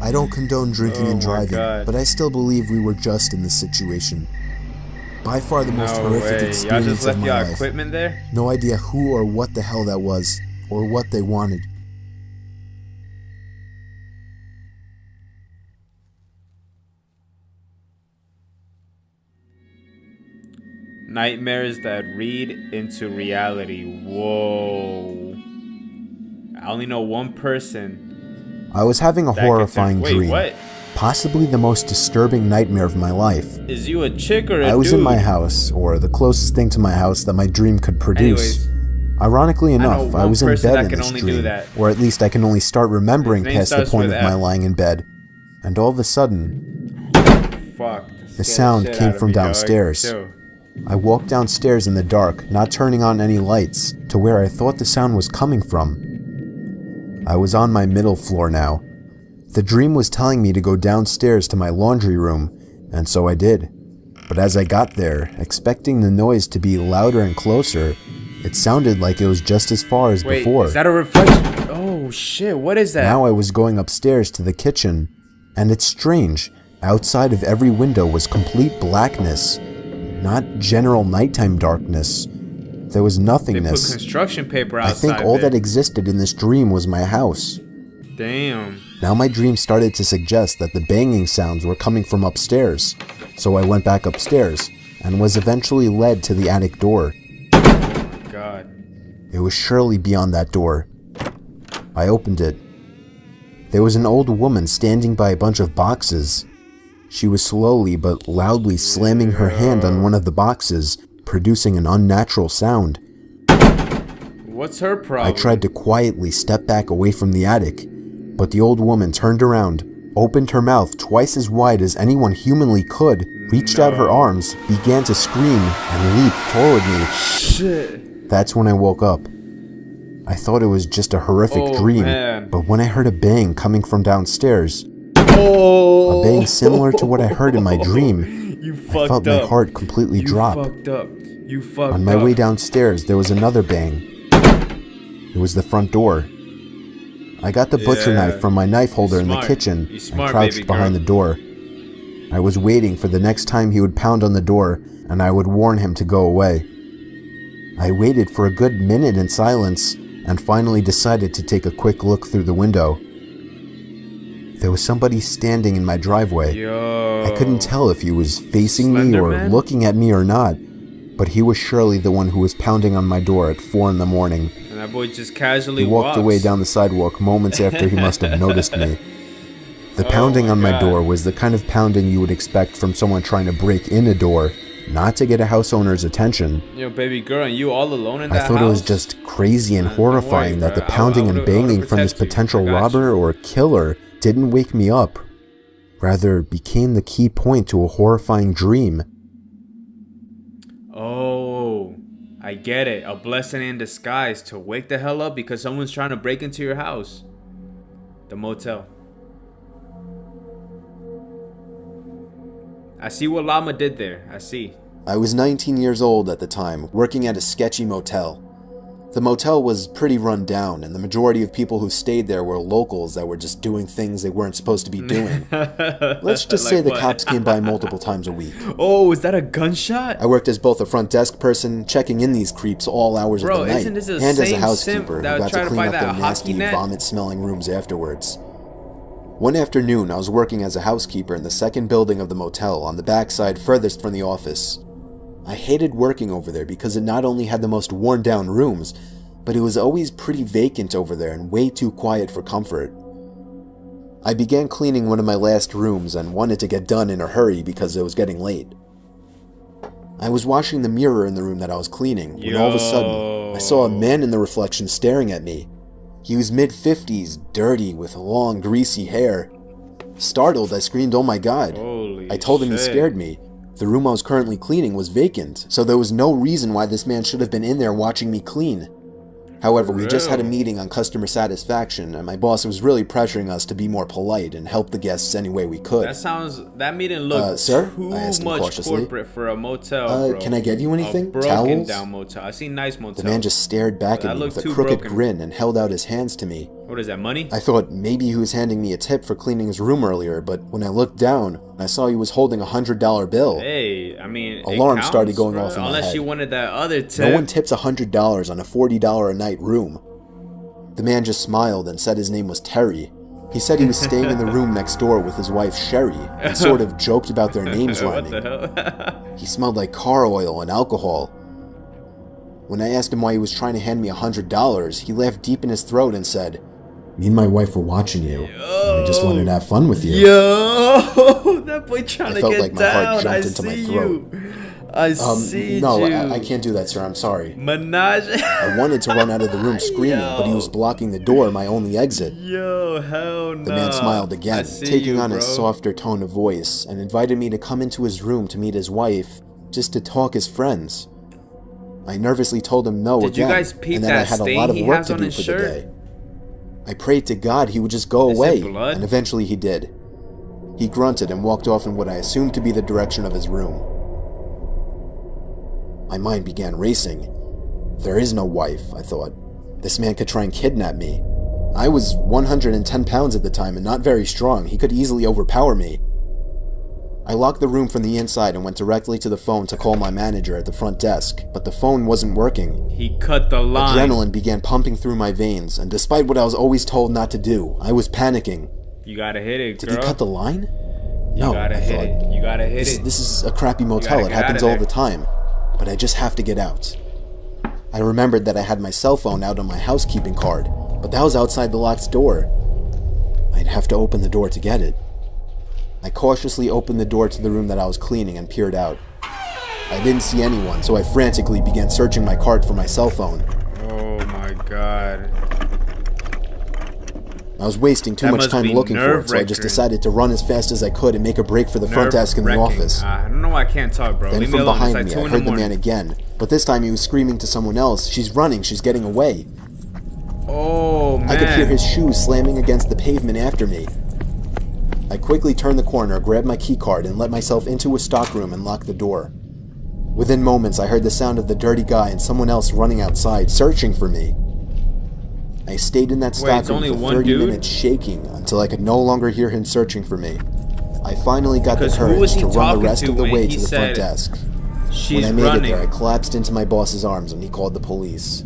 I don't condone drinking and driving, but I still believe we were just in this situation. By far the most horrific Y'all experience just of left my y'all life. equipment there? No idea who or what the hell that was, or what they wanted. Nightmares that read into reality. Whoa. I only know one person. I was having a that horrifying Wait, dream. what? Possibly the most disturbing nightmare of my life. Is you a chick or a dude? I was in my house, or the closest thing to my house that my dream could produce. Anyways, Ironically enough, I one was in person bed that in can this only do dream, that. or at least I can only start remembering His name past the starts point with of my F. lying in bed. And all of a sudden, Fuck. the sound came from downstairs. I walked downstairs in the dark, not turning on any lights, to where I thought the sound was coming from. I was on my middle floor now. The dream was telling me to go downstairs to my laundry room, and so I did. But as I got there, expecting the noise to be louder and closer, it sounded like it was just as far as before. Is that a reflection? Oh shit, what is that? Now I was going upstairs to the kitchen, and it's strange. Outside of every window was complete blackness, not general nighttime darkness. There was They nothingness. put construction paper outside. I think all that existed in this dream was my house. Damn. Now my dream started to suggest that the banging sounds were coming from upstairs, so I went back upstairs and was eventually led to the attic door. God. It was surely beyond that door. I opened it. There was an old woman standing by a bunch of boxes. She was slowly but loudly slamming her hand on one of the boxes, producing an unnatural sound. What's her problem? I tried to quietly step back away from the attic, but the old woman turned around, opened her mouth twice as wide as anyone humanly could, reached out her arms, began to scream, and leaped toward me. Shit. That's when I woke up. I thought it was just a horrific dream, but when I heard a bang coming from downstairs, a bang similar to what I heard in my dream, I felt my heart completely drop. On my way downstairs, there was another bang. It was the front door. I got the butcher knife from my knife holder in the kitchen and crouched behind the door. I was waiting for the next time he would pound on the door and I would warn him to go away. I waited for a good minute in silence and finally decided to take a quick look through the window. There was somebody standing in my driveway. I couldn't tell if he was facing me or looking at me or not, but he was surely the one who was pounding on my door at 4 in the morning. And that boy just casually walked away down the sidewalk moments after he must have noticed me. The pounding on my door was the kind of pounding you would expect from someone trying to break in a door, not to get a house owner's attention. Yo, baby girl, and you all alone in that house? I thought it was just crazy and horrifying that the pounding and banging from this potential robber or killer didn't wake me up, rather became the key point to a horrifying dream. Oh, I get it. A blessing in disguise to wake the hell up because someone's trying to break into your house. The motel. I see what Llama did there. I see. I was 19 years old at the time, working at a sketchy motel. The motel was pretty run down, and the majority of people who stayed there were locals that were just doing things they weren't supposed to be doing. Let's just say the cops came by multiple times a week. Oh, is that a gunshot? I worked as both a front desk person, checking in these creeps all hours of the night, and as a housekeeper who got to clean up their nasty, vomit-smelling rooms afterwards. One afternoon, I was working as a housekeeper in the second building of the motel on the backside furthest from the office. I hated working over there because it not only had the most worn-down rooms, but it was always pretty vacant over there and way too quiet for comfort. I began cleaning one of my last rooms and wanted to get done in a hurry because it was getting late. I was washing the mirror in the room that I was cleaning when all of a sudden, I saw a man in the reflection staring at me. He was mid-50s, dirty, with long, greasy hair. Startled, I screamed, "Oh my God." I told him he scared me. The room I was currently cleaning was vacant, so there was no reason why this man should have been in there watching me clean. However, we just had a meeting on customer satisfaction, and my boss was really pressuring us to be more polite and help the guests any way we could. That meeting looked sir? too I asked him much cautiously. corporate for a motel, bro. Can I get you anything? A broken Towels? down motel. I see nice motels. The man just stared back at me with a crooked grin and held out his hands to me. What is that, money? I thought maybe he was handing me a tip for cleaning his room earlier, but when I looked down, I saw he was holding a $100 bill. Hey, I mean, alarms started going off in my head. Unless you wanted that other tip. No one tips $100 on a $40 a night room. The man just smiled and said his name was Terry. He said he was staying in the room next door with his wife Sherry, and sort of joked about their names rhyming. What the hell? He smelled like car oil and alcohol. When I asked him why he was trying to hand me $100, he laughed deep in his throat and said, "Me and my wife were watching you, and we just wanted to have fun with you." Yo, that boy trying to get down. I felt like my heart jumped into my throat. I see no, you. I can't do that, sir. I'm sorry. Menage. I wanted to run out of the room screaming, but he was blocking the door, my only exit. Yo, hell no. The man smiled again, taking on a softer tone of voice, and invited me to come into his room to meet his wife, just to talk as friends. I nervously told him no again, Did you guys peep and that I had a lot of work to do for the day. I prayed to God he would just go away, and eventually he did. He grunted and walked off in what I assumed to be the direction of his room. My mind began racing. There is no wife, I thought. This man could try and kidnap me. I was 110 pounds at the time and not very strong. He could easily overpower me. I locked the room from the inside and went directly to the phone to call my manager at the front desk, but the phone wasn't working. He cut the line. Adrenaline began pumping through my veins, and despite what I was always told not to do, I was panicking. You gotta hit it, girl. Did he cut the line? No, I thought, you gotta hit it. This is a crappy motel. It happens all the time. But I just have to get out. I remembered that I had my cell phone out on my housekeeping card, but that was outside the locked door. I'd have to open the door to get it. I cautiously opened the door to the room that I was cleaning and peered out. I didn't see anyone, so I frantically began searching my cart for my cell phone. Oh my God. I was wasting too much time looking for it, so I just decided to run as fast as I could and make a break for the front desk in the office. I don't know why I can't talk, bro. Then Leave from me alone. behind It's me, like I heard the man again, but this time he was screaming to someone else, "She's running, she's getting away." Oh, man. I could hear his shoes slamming against the pavement after me. I quickly turned the corner, grabbed my keycard, and let myself into a stockroom and locked the door. Within moments, I heard the sound of the dirty guy and someone else running outside, searching for me. I stayed in that stockroom for 30 minutes shaking until I could no longer hear him searching for me. I finally got the courage to run the rest of the way to the front desk. When I made it there, I collapsed into my boss's arms and he called the police.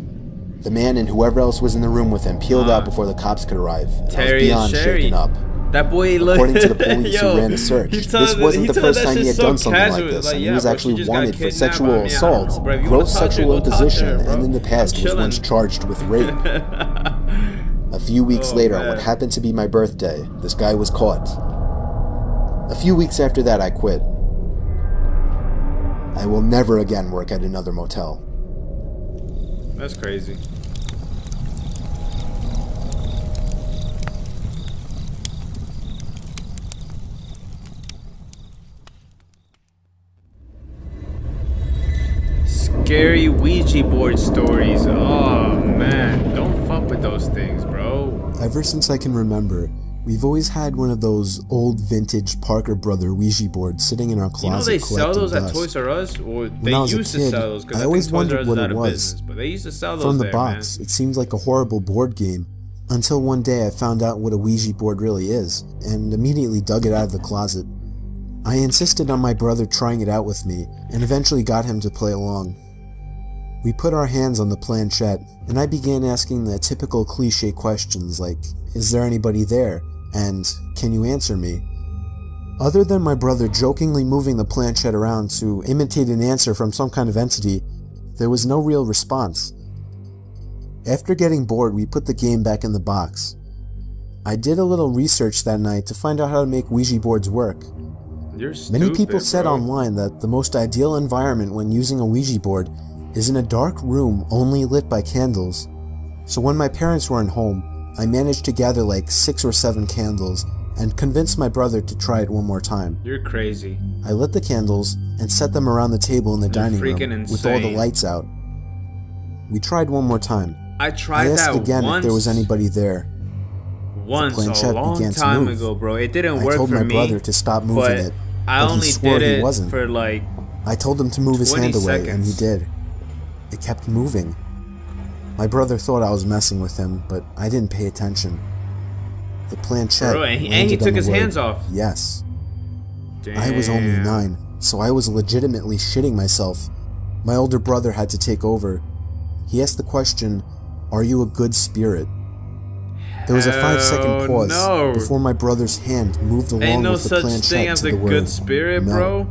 The man and whoever else was in the room with him peeled out before the cops could arrive. I was beyond shaken up. That boy looked. According to the police who ran the search, this wasn't the first time he had done something like this, and he was actually wanted for sexual assault, gross sexual imposition, and in the past was once charged with rape. A few weeks later, on what happened to be my birthday, this guy was caught. A few weeks after that, I quit. I will never again work at another motel. That's crazy. Scary Ouija board stories. Oh man, don't fuck with those things, bro. Ever since I can remember, we've always had one of those old vintage Parker Brother Ouija boards sitting in our closet. You know they sell those dust. at Toys R Us, or they when I was used a kid, to sell those. I always wondered what it was. But they used to sell those from the there, box. Man. It seems like a horrible board game. Until one day I found out what a Ouija board really is, and immediately dug it out of the closet. I insisted on my brother trying it out with me, and eventually got him to play along. We put our hands on the planchette, and I began asking the typical cliche questions like, "Is there anybody there?" and "Can you answer me?" Other than my brother jokingly moving the planchette around to imitate an answer from some kind of entity, there was no real response. After getting bored, we put the game back in the box. I did a little research that night to find out how to make Ouija boards work. You're stupid, Many people said bro. online that the most ideal environment when using a Ouija board is in a dark room only lit by candles. So when my parents weren't home, I managed to gather like 6 or 7 candles and convinced my brother to try it one more time. You're crazy. I lit the candles and set them around the table in the dining room with all the lights out. We tried one more time. I tried I asked that again once. if there was anybody there. Once, the a long time ago, bro. It didn't work for me. I told my brother to stop moving it, I but only he swore did he it wasn't. for like I told him to move his hand away, and he did. It kept moving. My brother thought I was messing with him, but I didn't pay attention. The planchette Bro, and he took his hands off. Yes. Damn. I was only 9, so I was legitimately shitting myself. My older brother had to take over. He asked the question, "Are you a good spirit?" There was a 5-second pause before my brother's hand moved along with the planchette to the word. Ain't no such thing as a good spirit, bro.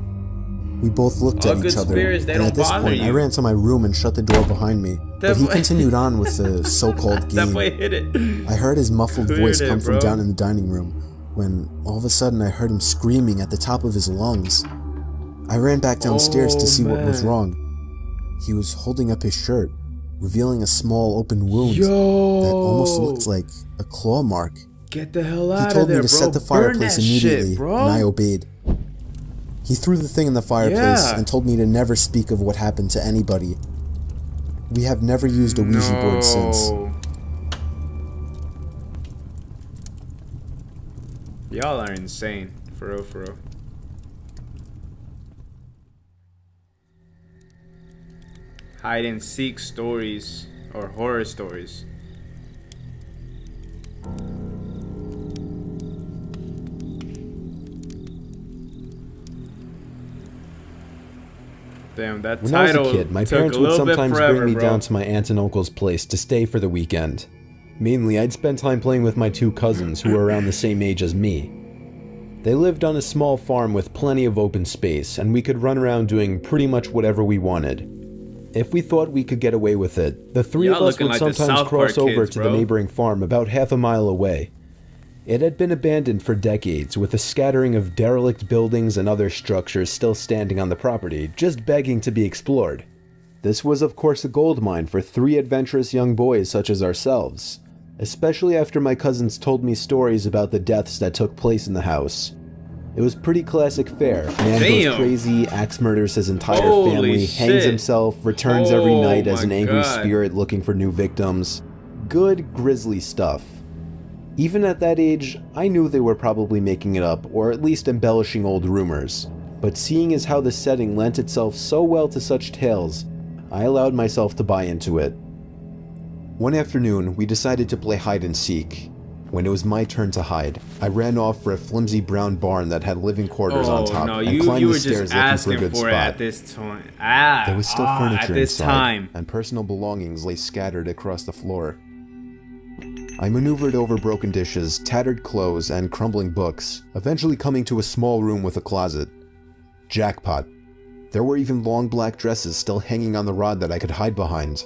We both looked at each other, and at this point, I ran to my room and shut the door behind me. But he continued on with the so-called game. That boy hit it. I heard his muffled voice come from down in the dining room, when all of a sudden I heard him screaming at the top of his lungs. I ran back downstairs to see what was wrong. He was holding up his shirt, revealing a small open wound that almost looked like a claw mark. Get the hell out of there, bro. He told me to set the fireplace immediately, and I obeyed. He threw the thing in the fireplace and told me to never speak of what happened to anybody. We have never used a Ouija board since. Y'all are insane. For real, for real. Hide and seek stories or horror stories. Damn, that when I was title a kid, my took parents a would little bit sometimes forever, bring me bro. down to my aunt and uncle's place to stay for the weekend. Mainly, I'd spend time playing with my 2 cousins who were around the same age as me. They lived on a small farm with plenty of open space, and we could run around doing pretty much whatever we wanted. If we thought we could get away with it, the 3 of us would sometimes cross over to the neighboring farm about half a mile away. It had been abandoned for decades, with a scattering of derelict buildings and other structures still standing on the property, just begging to be explored. This was of course a gold mine for 3 adventurous young boys such as ourselves. especially after my cousins told me stories about the deaths that took place in the house. It was pretty classic fare. Man goes crazy, axe murders his entire family, hangs himself, returns every night as an angry spirit looking for new victims. Good, grisly stuff. Even at that age, I knew they were probably making it up, or at least embellishing old rumors. But seeing as how the setting lent itself so well to such tales, I allowed myself to buy into it. One afternoon, we decided to play hide and seek. When it was my turn to hide, I ran off for a flimsy brown barn that had living quarters on top and climbed the stairs looking for a good spot. At this time. There was still furniture inside, and personal belongings lay scattered across the floor. I maneuvered over broken dishes, tattered clothes, and crumbling books, eventually coming to a small room with a closet. Jackpot. There were even long black dresses still hanging on the rod that I could hide behind.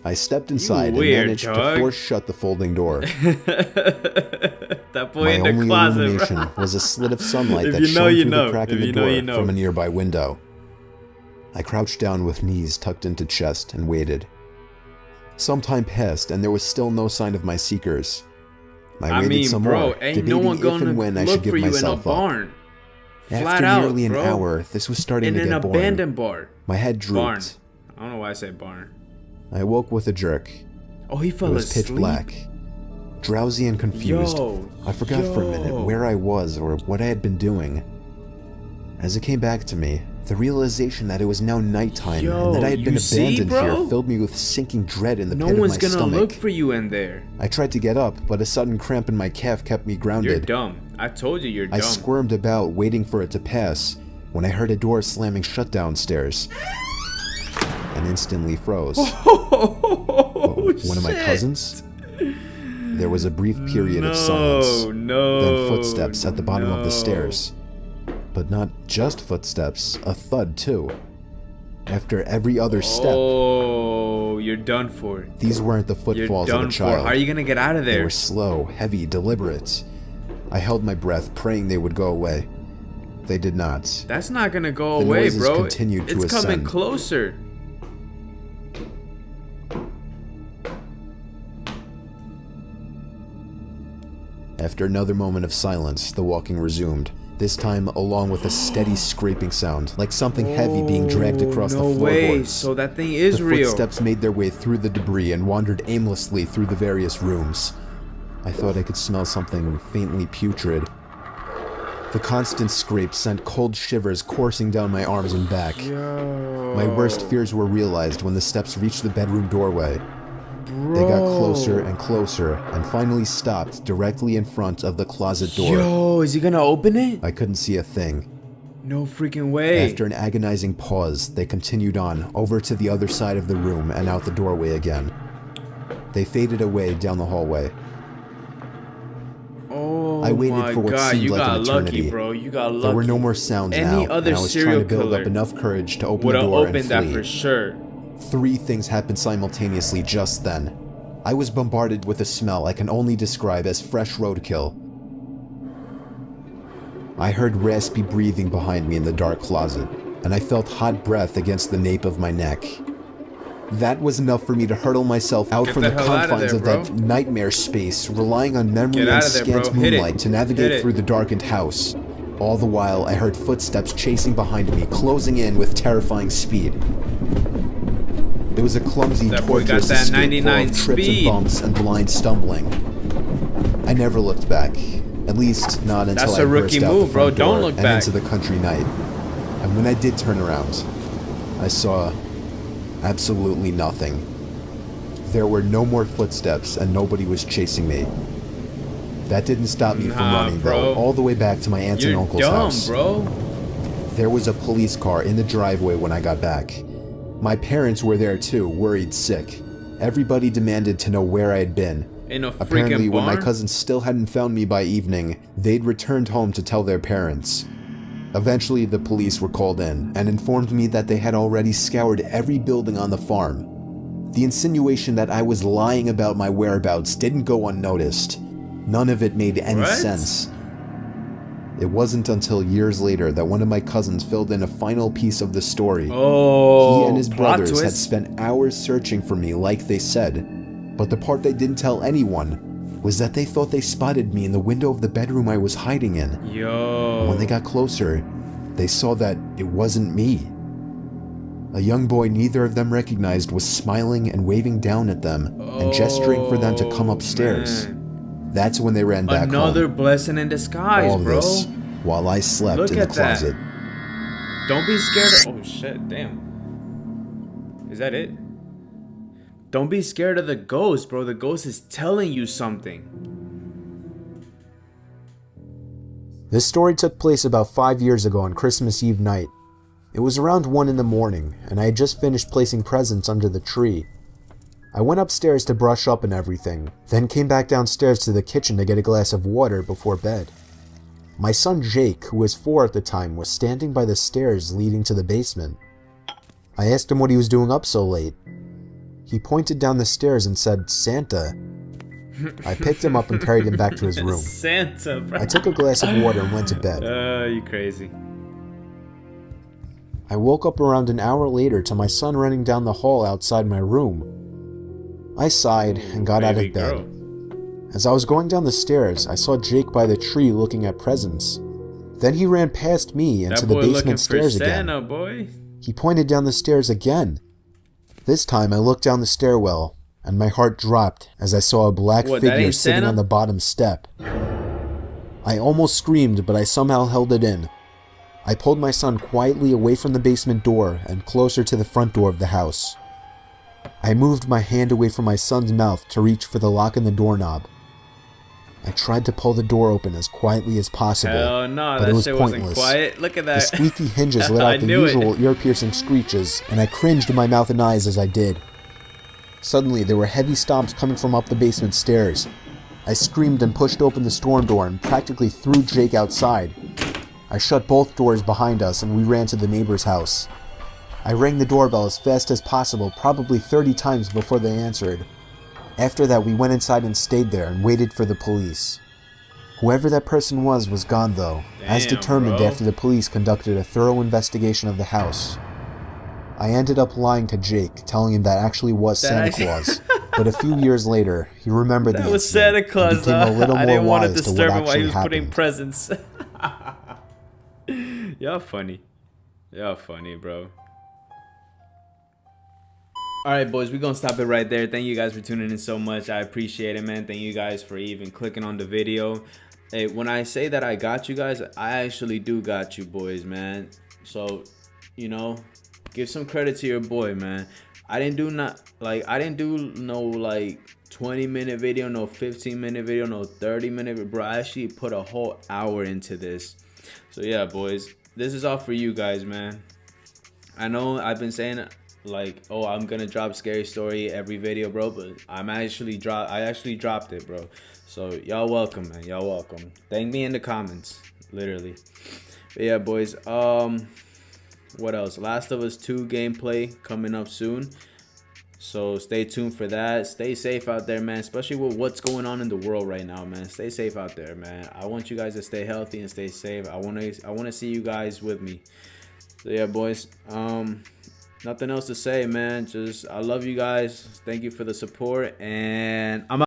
I stepped inside and managed to force shut the folding door. That boy my in the only closet, illumination was a slit of sunlight that shone through the crack in the door from a nearby window. I crouched down with knees tucked into chest and waited. Some time passed and there was still no sign of my seekers. I waited some more, debating if and when I should give myself up. After nearly an hour, this was starting to get boring. In an abandoned bar. My head drooped. I don't know why I say barn. I woke with a jerk. Oh, he fell asleep? It was pitch black. Drowsy and confused, I forgot for a minute where I was or what I had been doing. As it came back to me, the realization that it was now nighttime and that I had been abandoned here filled me with sinking dread in the pit of my stomach. No one's gonna look for you in there. I tried to get up, but a sudden cramp in my calf kept me grounded. You're dumb. I told you you're dumb. I squirmed about, waiting for it to pass, when I heard a door slamming shut downstairs. And instantly froze. One of my cousins? There was a brief period of silence. Then footsteps at the bottom of the stairs. But not just footsteps, a thud too. After every other step. Oh, you're done for. These weren't the footfalls of a child. How are you gonna get out of there? They were slow, heavy, deliberate. I held my breath, praying they would go away. They did not. That's not gonna go away, bro. Continued to it's ascend. Coming closer. After another moment of silence, the walking resumed. This time along with a steady scraping sound, like something heavy being dragged across the floorboards. So that thing is real. The footsteps made their way through the debris and wandered aimlessly through the various rooms. I thought I could smell something faintly putrid. The constant scrape sent cold shivers coursing down my arms and back. My worst fears were realized when the steps reached the bedroom doorway. They got closer and closer and finally stopped directly in front of the closet door. Yo, is he gonna open it? I couldn't see a thing. No freaking way. After an agonizing pause, they continued on over to the other side of the room and out the doorway again. They faded away down the hallway. Oh, I waited for what seemed like an eternity. Lucky, bro. You got lucky. There were no more sounds now, and I was trying to build up enough courage to open the door and flee. That for sure. 3 things happened simultaneously just then. I was bombarded with a smell I can only describe as fresh roadkill. I heard raspy breathing behind me in the dark closet, and I felt hot breath against the nape of my neck. That was enough for me to hurtle myself out from the confines of that nightmare space, relying on memory and scant moonlight to navigate through the darkened house. All the while, I heard footsteps chasing behind me, closing in with terrifying speed. It was a clumsy, torturous escape full of trips and bumps and blind stumbling. I never looked back, at least not until I burst out the front door and into the country night. And when I did turn around, I saw absolutely nothing. There were no more footsteps and nobody was chasing me. That didn't stop me from running, though, all the way back to my aunt and uncle's house. There was a police car in the driveway when I got back. My parents were there too, worried sick. Everybody demanded to know where I had been. Apparently, when my cousins still hadn't found me by evening, they'd returned home to tell their parents. Eventually, the police were called in and informed me that they had already scoured every building on the farm. The insinuation that I was lying about my whereabouts didn't go unnoticed. None of it made any sense. It wasn't until years later that one of my cousins filled in a final piece of the story. He and his brothers had spent hours searching for me like they said. But the part they didn't tell anyone was that they thought they spotted me in the window of the bedroom I was hiding in. Yo. And when they got closer, they saw that it wasn't me. A young boy neither of them recognized was smiling and waving down at them and gesturing for them to come upstairs. Man. That's when they ran back Another home. blessing in disguise, All bro. this while I slept Look in the at that. closet. Don't be scared of... Oh, shit. Damn. Is that it? Don't be scared of the ghost, bro. The ghost is telling you something. This story took place about 5 years ago on Christmas Eve night. It was around 1 in the morning, and I had just finished placing presents under the tree. I went upstairs to brush up and everything, then came back downstairs to the kitchen to get a glass of water before bed. My son Jake, who was 4 at the time, was standing by the stairs leading to the basement. I asked him what he was doing up so late. He pointed down the stairs and said, "Santa." I picked him up and carried him back to his room. Santa, bro. I took a glass of water and went to bed. You crazy. I woke up around an hour later to my son running down the hall outside my room. I sighed and got out of bed. As I was going down the stairs, I saw Jake by the tree looking at presents. Then he ran past me into the basement stairs again. Santa, boy. He pointed down the stairs again. This time I looked down the stairwell, and my heart dropped as I saw a black figure sitting on the bottom step. I almost screamed, but I somehow held it in. I pulled my son quietly away from the basement door and closer to the front door of the house. I moved my hand away from my son's mouth to reach for the lock in the doorknob. I tried to pull the door open as quietly as possible, Hell no, but that it was shit pointless. wasn't quiet. Look at that. The squeaky hinges let out the usual ear-piercing screeches, and I cringed in my mouth and eyes as I did. Suddenly, there were heavy stomps coming from up the basement stairs. I screamed and pushed open the storm door and practically threw Jake outside. I shut both doors behind us and we ran to the neighbor's house. I rang the doorbell as fast as possible, probably 30 times before they answered. After that, we went inside and stayed there and waited for the police. Whoever that person was gone though, as determined after the police conducted a thorough investigation of the house. I ended up lying to Jake, telling him that actually was Santa Claus, but a few years later, he remembered the incident was Santa Claus, and became a little I more didn't want to wise to what disturb him while he actually was putting happened. presents. Y'all funny. Y'all funny, bro. Alright, boys, we're gonna stop it right there. Thank you guys for tuning in so much. I appreciate it, man. Thank you guys for even clicking on the video. Hey, when I say that I got you guys, I actually do got you, boys, man. So, you know, give some credit to your boy, man. I didn't do no 20-minute video, no 15-minute video, no 30-minute video. Bro, I actually put a whole hour into this. So yeah, boys, this is all for you guys, man. I know I've been saying like, oh, I'm gonna drop scary story every video, bro, but I actually dropped it, bro. So y'all welcome, man. Y'all welcome. Thank me in the comments, literally. But yeah, boys, what else? Last of Us 2 gameplay coming up soon, so stay tuned for that. Stay safe out there, man, especially with what's going on in the world right now, man. Stay safe out there, man. I want you guys to stay healthy and stay safe. I want to see you guys with me. So yeah, boys, nothing else to say, man. Just I love you guys. Thank you for the support, and I'm out.